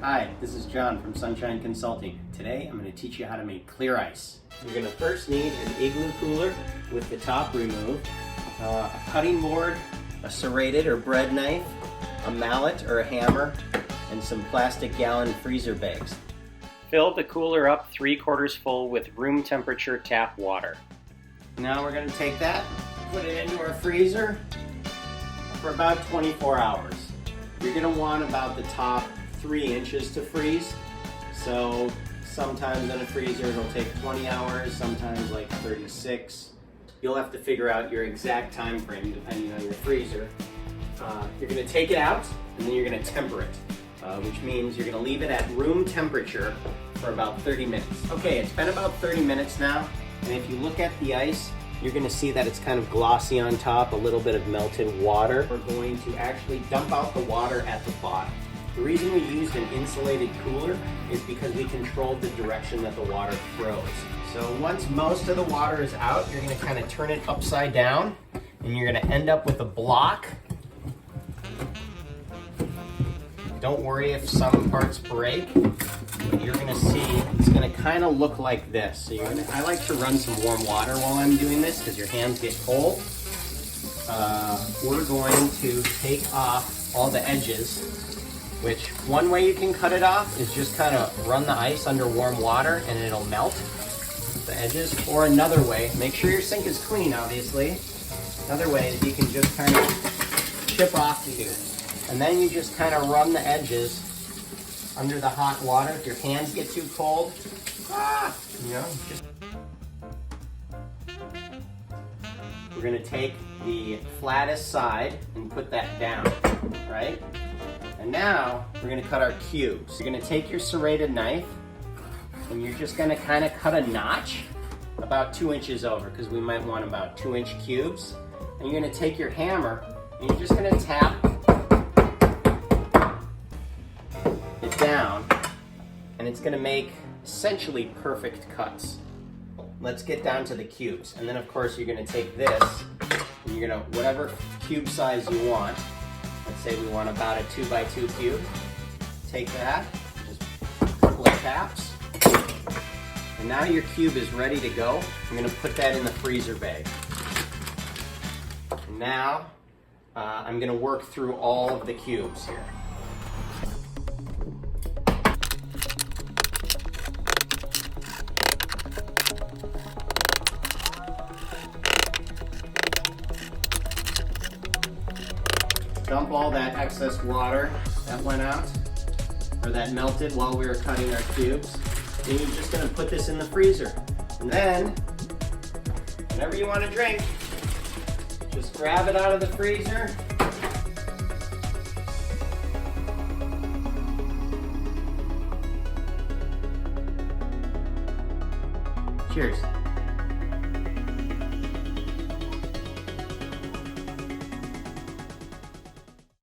Hi, this is John from Sunshine Consulting. Today I'm going to teach you how to make clear ice. You're going to first need an igloo cooler with the top removed, a cutting board, a serrated or bread knife, a mallet or a hammer, and some plastic gallon freezer bags. Fill the cooler up 3/4 full with room temperature tap water. Now we're going to take that, put it into our freezer for about 24 hours. You're going to want about the top 3 inches to freeze. So sometimes in a freezer it'll take 20 hours, sometimes like 36. You'll have to figure out your exact time frame depending on your freezer. You're going to take it out and then you're going to temper it, which means you're going to leave it at room temperature for about 30 minutes. Okay, it's been about 30 minutes now, and if you look at the ice, you're going to see that it's kind of glossy on top, a little bit of melted water. We're going to actually dump out the water at the bottom. The reason we used an insulated cooler is because we controlled the direction that the water froze. So once most of the water is out, you're going to kind of turn it upside down, and you're going to end up with a block. Don't worry if some parts break, but you're going to see it's going to kind of look like this. So I like to run some warm water while I'm doing this because your hands get cold. We're going to take off all the edges, which one way you can cut it off is just kind of run the ice under warm water and it'll melt the edges. Or another way, make sure your sink is clean obviously. Another way is you can just kind of chip off the edges. And then you just kind of run the edges under the hot water. If your hands get too cold, we're going to take the flattest side and put that down, right? And now we're going to cut our cubes. You're going to take your serrated knife and you're just going to kind of cut a notch about 2 inches over, because we might want about 2-inch cubes. And you're going to take your hammer and you're just going to tap it down, and it's going to make essentially perfect cuts. Let's get down to the cubes. And then of course you're going to take this and you're going to, whatever cube size you want, let's say we want about a 2x2 cube, take that, just flip taps, and now your cube is ready to go. I'm going to put that in the freezer bag. And now I'm going to work through all of the cubes here. Dump all that excess water that went out, or that melted while we were cutting our cubes. Then you're just going to put this in the freezer. And then, whenever you want to drink, just grab it out of the freezer. Cheers.